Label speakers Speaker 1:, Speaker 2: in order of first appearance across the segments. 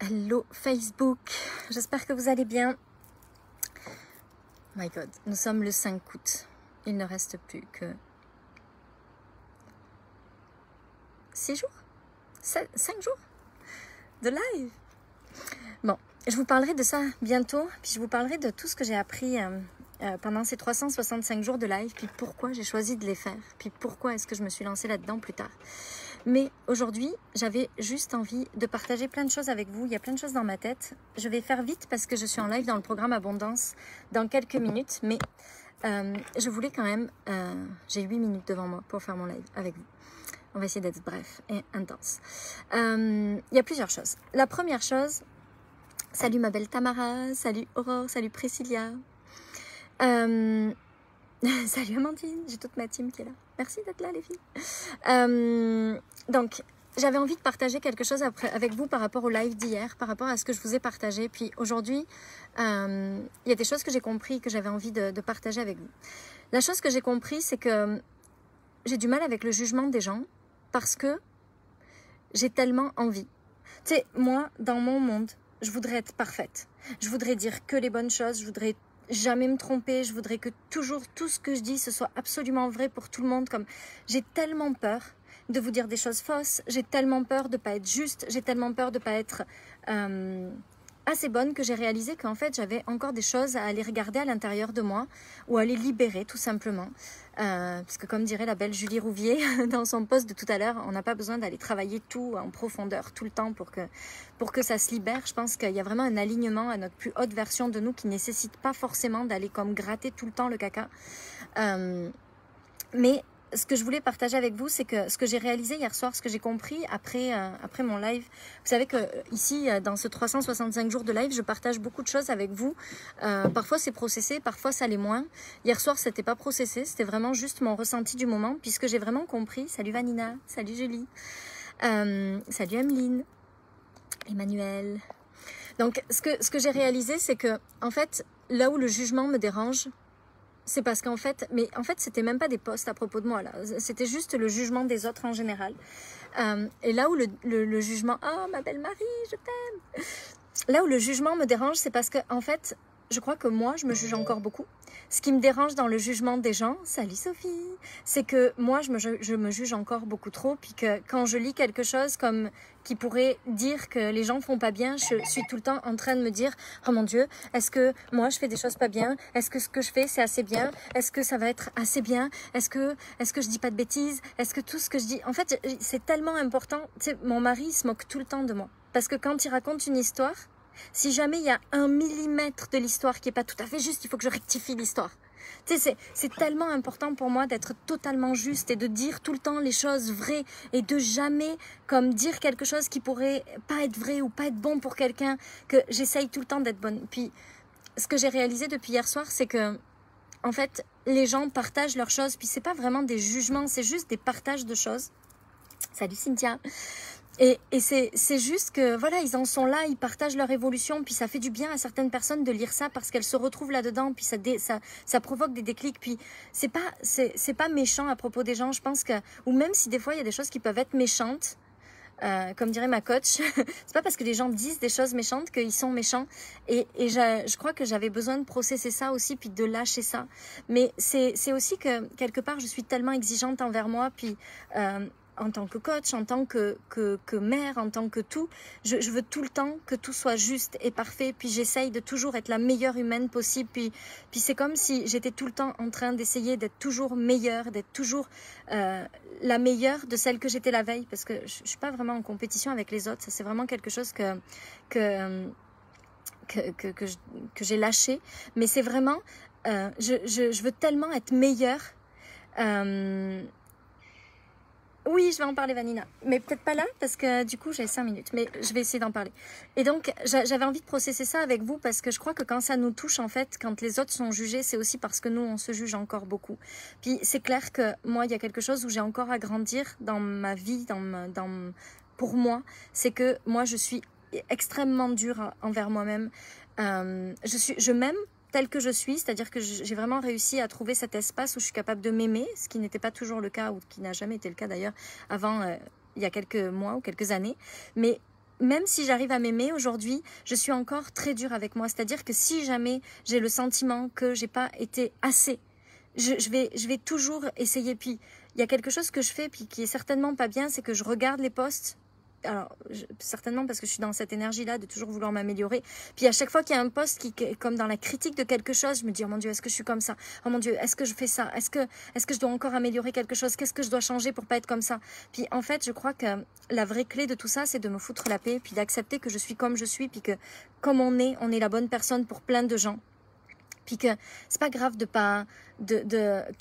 Speaker 1: Hello Facebook, j'espère que vous allez bien. My God, nous sommes le 5 août. Il ne reste plus que 6 jours 5 jours de live. Bon, je vous parlerai de ça bientôt, puis je vous parlerai de tout ce que j'ai appris pendant ces 365 jours de live, puis pourquoi j'ai choisi de les faire, puis pourquoi est-ce que je me suis lancée là-dedans plus tard. Mais aujourd'hui, j'avais juste envie de partager plein de choses avec vous. Il y a plein de choses dans ma tête. Je vais faire vite parce que je suis en live dans le programme Abondance dans quelques minutes. Mais je voulais quand même... j'ai 8 minutes devant moi pour faire mon live avec vous. On va essayer d'être bref et intense. Il y a plusieurs choses. La première chose... Salut ma belle Tamara, salut Aurore, salut Priscilla. Salut Amandine, j'ai toute ma team qui est là. Merci d'être là les filles. Donc, j'avais envie de partager quelque chose avec vous par rapport au live d'hier, par rapport à ce que je vous ai partagé. Puis aujourd'hui, il y a des choses que j'ai compris que j'avais envie de partager avec vous. La chose que j'ai compris, c'est que j'ai du mal avec le jugement des gens parce que j'ai tellement envie. Tu sais, moi, dans mon monde, je voudrais être parfaite. Je voudrais dire que les bonnes choses, je voudrais jamais me tromper, je voudrais que toujours tout ce que je dis, ce soit absolument vrai pour tout le monde. Comme j'ai tellement peur de vous dire des choses fausses, j'ai tellement peur de pas être juste, j'ai tellement peur de pas être assez bonne que j'ai réalisé qu'en fait j'avais encore des choses à aller regarder à l'intérieur de moi ou à les libérer tout simplement. Parce que comme dirait la belle Julie Rouvier dans son post de tout à l'heure, on n'a pas besoin d'aller travailler tout en profondeur tout le temps pour que ça se libère. Je pense qu'il y a vraiment un alignement à notre plus haute version de nous qui nécessite pas forcément d'aller comme gratter tout le temps le caca. Mais ce que je voulais partager avec vous, c'est que ce que j'ai réalisé hier soir, ce que j'ai compris après mon live. Vous savez que ici, dans ce 365 jours de live, je partage beaucoup de choses avec vous. Parfois, c'est processé, parfois, ça l'est moins. Hier soir, c'était pas processé, c'était vraiment juste mon ressenti du moment, puisque j'ai vraiment compris. Salut Vanina, salut Julie, salut Emeline, Emmanuel. Donc, ce que j'ai réalisé, c'est que, en fait, là où le jugement me dérange, c'est parce qu'en fait, c'était même pas des posts à propos de moi là, c'était juste le jugement des autres en général. Et là où le jugement, oh ma belle Marie, je t'aime. Là où le jugement me dérange, c'est parce que en fait, je crois que moi, je me juge encore beaucoup. Ce qui me dérange dans le jugement des gens, salut Sophie, c'est que moi, je me juge encore beaucoup trop, puis que quand je lis quelque chose comme qui pourrait dire que les gens font pas bien, je suis tout le temps en train de me dire, oh mon Dieu, est-ce que moi je fais des choses pas bien? Est-ce que ce que je fais c'est assez bien? Est-ce que ça va être assez bien? Est-ce que je dis pas de bêtises? Est-ce que tout ce que je dis, en fait, c'est tellement important. Tu sais, mon mari il se moque tout le temps de moi, parce que quand il raconte une histoire, si jamais il y a 1 millimètre de l'histoire qui est pas tout à fait juste, il faut que je rectifie l'histoire. Tu sais, c'est tellement important pour moi d'être totalement juste et de dire tout le temps les choses vraies et de jamais comme dire quelque chose qui pourrait pas être vrai ou pas être bon pour quelqu'un, que j'essaye tout le temps d'être bonne. Puis, ce que j'ai réalisé depuis hier soir, c'est que en fait, les gens partagent leurs choses, puis c'est pas vraiment des jugements, c'est juste des partages de choses. Salut Cynthia. Et c'est juste que voilà, ils en sont là, ils partagent leur évolution, puis ça fait du bien à certaines personnes de lire ça parce qu'elles se retrouvent là-dedans, puis ça provoque des déclics. Puis c'est pas méchant à propos des gens, je pense que, ou même si des fois il y a des choses qui peuvent être méchantes, comme dirait ma coach, c'est pas parce que les gens disent des choses méchantes qu'ils sont méchants. Et je crois que j'avais besoin de processer ça aussi, puis de lâcher ça. Mais c'est aussi que quelque part je suis tellement exigeante envers moi, puis en tant que coach, en tant que mère, en tant que tout, je veux tout le temps que tout soit juste et parfait, puis j'essaye de toujours être la meilleure humaine possible, puis c'est comme si j'étais tout le temps en train d'essayer d'être toujours meilleure, d'être toujours la meilleure de celle que j'étais la veille, parce que je suis pas vraiment en compétition avec les autres, ça c'est vraiment quelque chose que j'ai lâché, mais c'est vraiment, je veux tellement être meilleure. Oui, je vais en parler, Vanina. Mais peut-être pas là, parce que du coup, j'ai 5 minutes. Mais je vais essayer d'en parler. Et donc, j'avais envie de processer ça avec vous, parce que je crois que quand ça nous touche, en fait, quand les autres sont jugés, c'est aussi parce que nous, on se juge encore beaucoup. Puis, c'est clair que moi, il y a quelque chose où j'ai encore à grandir dans ma vie, pour moi. C'est que moi, je suis extrêmement dure envers moi-même. Je m'aime telle que je suis, c'est-à-dire que j'ai vraiment réussi à trouver cet espace où je suis capable de m'aimer, ce qui n'était pas toujours le cas, ou qui n'a jamais été le cas d'ailleurs avant, il y a quelques mois ou quelques années. Mais même si j'arrive à m'aimer aujourd'hui, je suis encore très dure avec moi. C'est-à-dire que si jamais j'ai le sentiment que j'ai pas été assez, je vais toujours essayer. Puis il y a quelque chose que je fais puis qui est certainement pas bien, c'est que je regarde les posts. Alors, certainement parce que je suis dans cette énergie-là de toujours vouloir m'améliorer. Puis à chaque fois qu'il y a un post qui est comme dans la critique de quelque chose, je me dis, oh mon Dieu, est-ce que je suis comme ça? Oh mon Dieu, est-ce que je fais ça? Est-ce que je dois encore améliorer quelque chose? Qu'est-ce que je dois changer pour pas être comme ça? Puis en fait, je crois que la vraie clé de tout ça, c'est de me foutre la paix, puis d'accepter que je suis comme je suis, puis que comme on est la bonne personne pour plein de gens. Puis que c'est pas grave de pas qu'il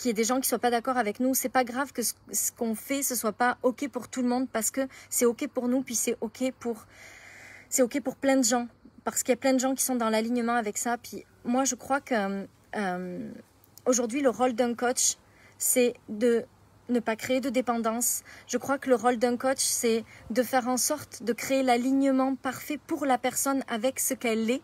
Speaker 1: y ait des gens qui soient pas d'accord avec nous, c'est pas grave que ce qu'on fait ce soit pas OK pour tout le monde, parce que c'est OK pour nous, puis c'est OK pour plein de gens, parce qu'il y a plein de gens qui sont dans l'alignement avec ça. Puis moi je crois que aujourd'hui le rôle d'un coach, c'est de ne pas créer de dépendance. Je crois que le rôle d'un coach, c'est de faire en sorte de créer l'alignement parfait pour la personne avec ce qu'elle est,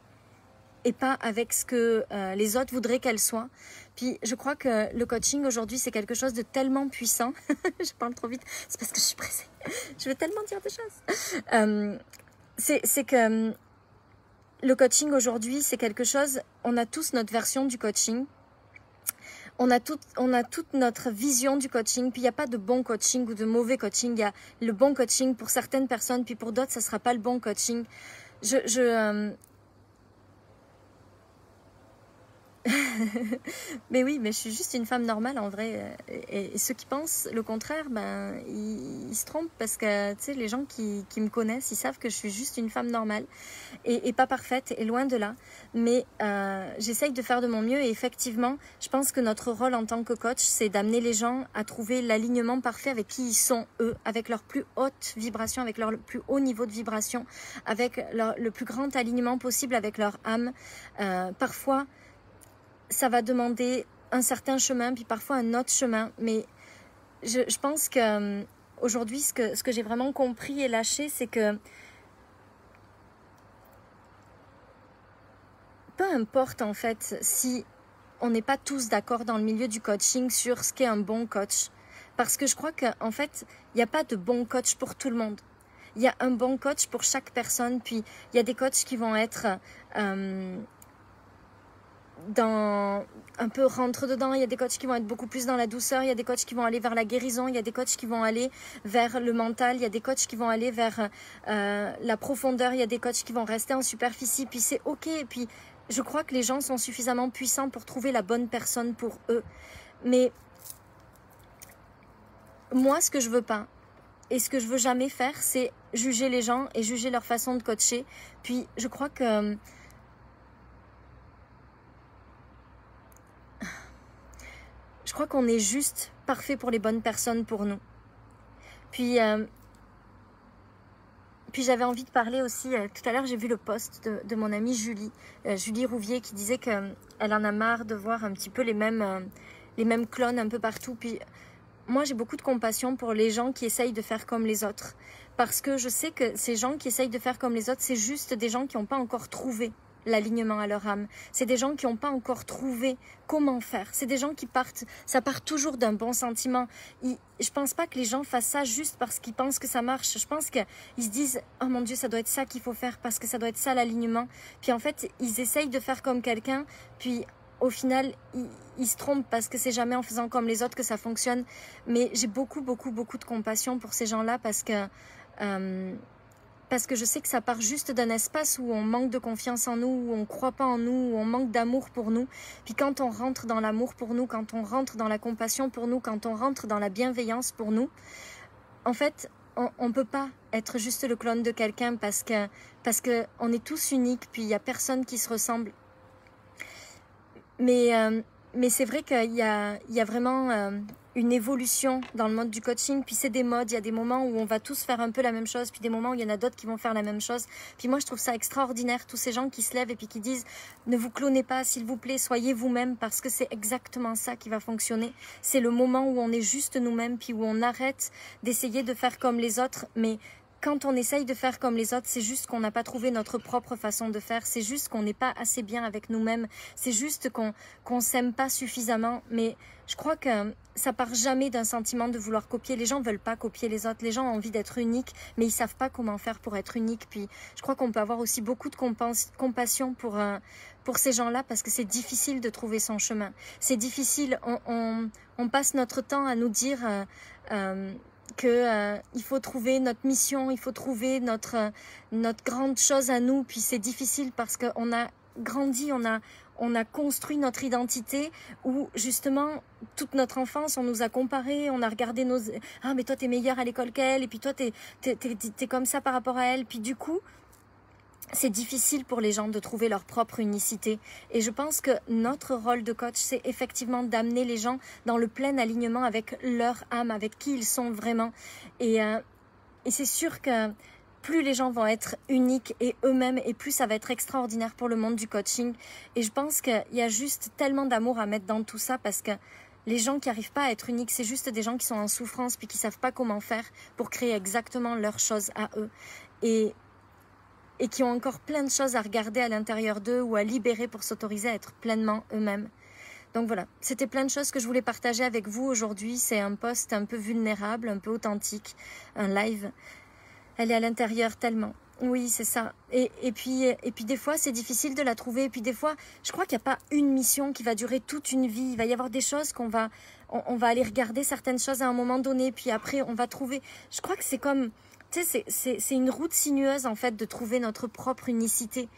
Speaker 1: et pas avec ce que les autres voudraient qu'elle soit. Puis je crois que le coaching aujourd'hui, c'est quelque chose de tellement puissant. Je parle trop vite, c'est parce que je suis pressée. Je veux tellement dire des choses. C'est que le coaching aujourd'hui, c'est quelque chose, on a tous notre version du coaching. On a toute notre vision du coaching, puis il n'y a pas de bon coaching ou de mauvais coaching. Il y a le bon coaching pour certaines personnes, puis pour d'autres, ça ne sera pas le bon coaching. Mais oui, mais je suis juste une femme normale en vrai. Et ceux qui pensent le contraire, ben, ils se trompent, parce que tu sais, les gens qui me connaissent, ils savent que je suis juste une femme normale et pas parfaite, et loin de là. Mais j'essaye de faire de mon mieux, et effectivement, je pense que notre rôle en tant que coach, c'est d'amener les gens à trouver l'alignement parfait avec qui ils sont eux, avec leur plus haute vibration, avec leur plus haut niveau de vibration, avec le plus grand alignement possible avec leur âme. Parfois, ça va demander un certain chemin, puis parfois un autre chemin. Mais je pense que aujourd'hui, ce que j'ai vraiment compris et lâché, c'est que peu importe en fait si on n'est pas tous d'accord dans le milieu du coaching sur ce qu'est un bon coach. Parce que je crois qu'en fait, il n'y a pas de bon coach pour tout le monde. Il y a un bon coach pour chaque personne. Puis il y a des coachs qui vont être dans un peu rentre dedans, il y a des coachs qui vont être beaucoup plus dans la douceur, il y a des coachs qui vont aller vers la guérison, il y a des coachs qui vont aller vers le mental, il y a des coachs qui vont aller vers la profondeur, il y a des coachs qui vont rester en superficie, puis c'est ok. Et puis je crois que les gens sont suffisamment puissants pour trouver la bonne personne pour eux. Mais moi, ce que je veux pas et ce que je veux jamais faire, c'est juger les gens et juger leur façon de coacher. Puis je crois que qu'on est juste parfait pour les bonnes personnes pour nous. Puis j'avais envie de parler aussi, tout à l'heure j'ai vu le post de mon amie Julie Rouvier, qui disait qu'elle en a marre de voir un petit peu les mêmes clones un peu partout. Puis moi j'ai beaucoup de compassion pour les gens qui essayent de faire comme les autres, parce que je sais que ces gens qui essayent de faire comme les autres, c'est juste des gens qui n'ont pas encore trouvé l'alignement à leur âme. C'est des gens qui n'ont pas encore trouvé comment faire. C'est des gens qui ça part toujours d'un bon sentiment. Je pense pas que les gens fassent ça juste parce qu'ils pensent que ça marche. Je pense qu'ils se disent, oh mon Dieu, ça doit être ça qu'il faut faire, parce que ça doit être ça l'alignement. Puis en fait, ils essayent de faire comme quelqu'un, puis au final, ils se trompent, parce que c'est jamais en faisant comme les autres que ça fonctionne. Mais j'ai beaucoup, beaucoup, beaucoup de compassion pour ces gens-là, parce que je sais que ça part juste d'un espace où on manque de confiance en nous, où on ne croit pas en nous, où on manque d'amour pour nous. Puis quand on rentre dans l'amour pour nous, quand on rentre dans la compassion pour nous, quand on rentre dans la bienveillance pour nous, en fait, on ne peut pas être juste le clone de quelqu'un, parce que on est tous uniques, puis il n'y a personne qui se ressemble. Mais c'est vrai qu'il y a vraiment une évolution dans le mode du coaching. Puis c'est des modes, il y a des moments où on va tous faire un peu la même chose, puis des moments où il y en a d'autres qui vont faire la même chose. Puis moi je trouve ça extraordinaire, tous ces gens qui se lèvent et puis qui disent, ne vous clonez pas s'il vous plaît, soyez vous-même, parce que c'est exactement ça qui va fonctionner. C'est le moment où on est juste nous-mêmes, puis où on arrête d'essayer de faire comme les autres, mais quand on essaye de faire comme les autres, c'est juste qu'on n'a pas trouvé notre propre façon de faire, c'est juste qu'on n'est pas assez bien avec nous-mêmes, c'est juste qu'on s'aime pas suffisamment. Mais je crois que ça part jamais d'un sentiment de vouloir copier. Les gens veulent pas copier les autres, les gens ont envie d'être uniques, mais ils savent pas comment faire pour être uniques. Puis je crois qu'on peut avoir aussi beaucoup de compassion pour ces gens-là, parce que c'est difficile de trouver son chemin. C'est difficile, on passe notre temps à nous dire... il faut trouver notre mission, il faut trouver notre grande chose à nous, puis c'est difficile parce qu'on a grandi, on a construit notre identité où justement toute notre enfance on nous a comparé, on a regardé nos... Ah mais toi t'es meilleure à l'école qu'elle, et puis toi t'es comme ça par rapport à elle, puis du coup c'est difficile pour les gens de trouver leur propre unicité. Et je pense que notre rôle de coach, c'est effectivement d'amener les gens dans le plein alignement avec leur âme, avec qui ils sont vraiment. Et c'est sûr que plus les gens vont être uniques et eux-mêmes, et plus ça va être extraordinaire pour le monde du coaching. Et je pense qu'il y a juste tellement d'amour à mettre dans tout ça, parce que les gens qui n'arrivent pas à être uniques, c'est juste des gens qui sont en souffrance puis qui ne savent pas comment faire pour créer exactement leur chose à eux. Et qui ont encore plein de choses à regarder à l'intérieur d'eux ou à libérer pour s'autoriser à être pleinement eux-mêmes. Donc voilà, c'était plein de choses que je voulais partager avec vous aujourd'hui. C'est un post un peu vulnérable, un peu authentique, un live. Elle est à l'intérieur tellement. Oui, c'est ça. Et puis des fois, c'est difficile de la trouver. Et puis des fois, je crois qu'il n'y a pas une mission qui va durer toute une vie. Il va y avoir des choses on va aller regarder certaines choses à un moment donné. Puis après, on va trouver... Je crois que c'est comme... Tu sais, c'est une route sinueuse, en fait, de trouver notre propre unicité.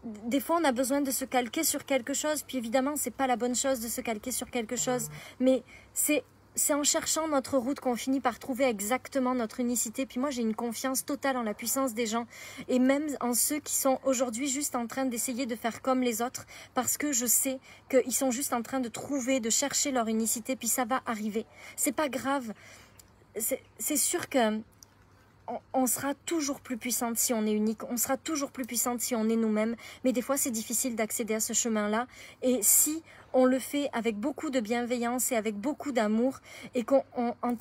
Speaker 1: Des fois, on a besoin de se calquer sur quelque chose, puis évidemment, c'est pas la bonne chose de se calquer sur quelque chose, mais c'est en cherchant notre route qu'on finit par trouver exactement notre unicité. Puis moi, j'ai une confiance totale en la puissance des gens, et même en ceux qui sont aujourd'hui juste en train d'essayer de faire comme les autres, parce que je sais qu'ils sont juste en train de trouver, de chercher leur unicité, puis ça va arriver. C'est pas grave. C'est sûr que on sera toujours plus puissante si on est unique, on sera toujours plus puissante si on est nous-mêmes, mais des fois c'est difficile d'accéder à ce chemin-là, et si on le fait avec beaucoup de bienveillance et avec beaucoup d'amour, et qu'en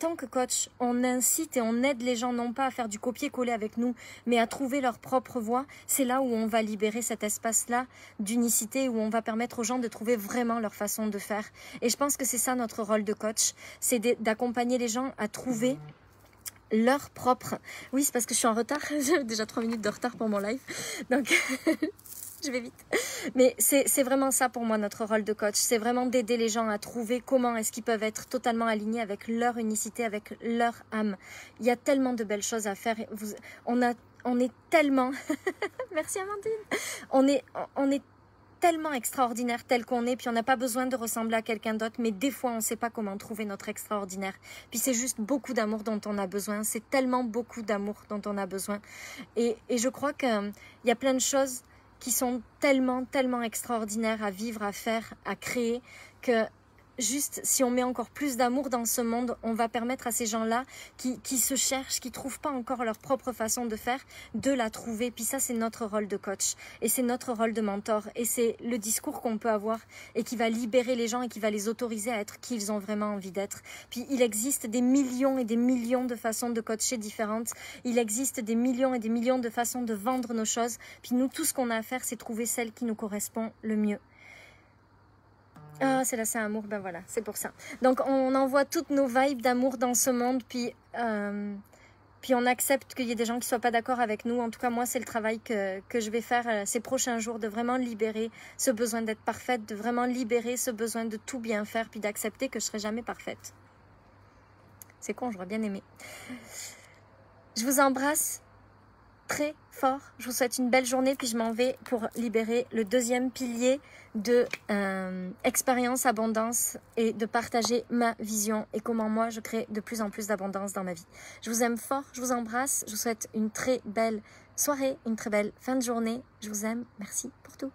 Speaker 1: tant que coach, on incite et on aide les gens non pas à faire du copier-coller avec nous, mais à trouver leur propre voie, c'est là où on va libérer cet espace-là d'unicité, où on va permettre aux gens de trouver vraiment leur façon de faire. Et je pense que c'est ça notre rôle de coach, c'est d'accompagner les gens à trouver leur propre... Oui, c'est parce que je suis en retard, j'ai déjà 3 minutes de retard pour mon live, donc je vais vite. Mais c'est vraiment ça pour moi, notre rôle de coach, c'est vraiment d'aider les gens à trouver comment est-ce qu'ils peuvent être totalement alignés avec leur unicité, avec leur âme. Il y a tellement de belles choses à faire, on est tellement... Merci Amandine. On est tellement extraordinaire tel qu'on est, puis on n'a pas besoin de ressembler à quelqu'un d'autre, mais des fois on ne sait pas comment trouver notre extraordinaire, puis c'est juste beaucoup d'amour dont on a besoin, c'est tellement beaucoup d'amour dont on a besoin, et je crois qu'il y a plein de choses qui sont tellement extraordinaires à vivre, à faire, à créer, que juste si on met encore plus d'amour dans ce monde, on va permettre à ces gens-là qui se cherchent, qui trouvent pas encore leur propre façon de faire, de la trouver. Puis ça, c'est notre rôle de coach et c'est notre rôle de mentor, et c'est le discours qu'on peut avoir et qui va libérer les gens et qui va les autoriser à être qui ils ont vraiment envie d'être. Puis il existe des millions et des millions de façons de coacher différentes. Il existe des millions et des millions de façons de vendre nos choses. Puis nous, tout ce qu'on a à faire, c'est trouver celle qui nous correspond le mieux. Ah, c'est là, c'est amour, ben voilà, c'est pour ça. Donc, on envoie toutes nos vibes d'amour dans ce monde, puis on accepte qu'il y ait des gens qui ne soient pas d'accord avec nous. En tout cas, moi, c'est le travail que je vais faire ces prochains jours, de vraiment libérer ce besoin d'être parfaite, de vraiment libérer ce besoin de tout bien faire, puis d'accepter que je ne serai jamais parfaite. C'est con, j'aurais bien aimé. Je vous embrasse très fort. Je vous souhaite une belle journée, puis je m'en vais pour libérer le deuxième pilier de expérience abondance et de partager ma vision et comment moi je crée de plus en plus d'abondance dans ma vie. Je vous aime fort, je vous embrasse, je vous souhaite une très belle soirée, une très belle fin de journée. Je vous aime, merci pour tout.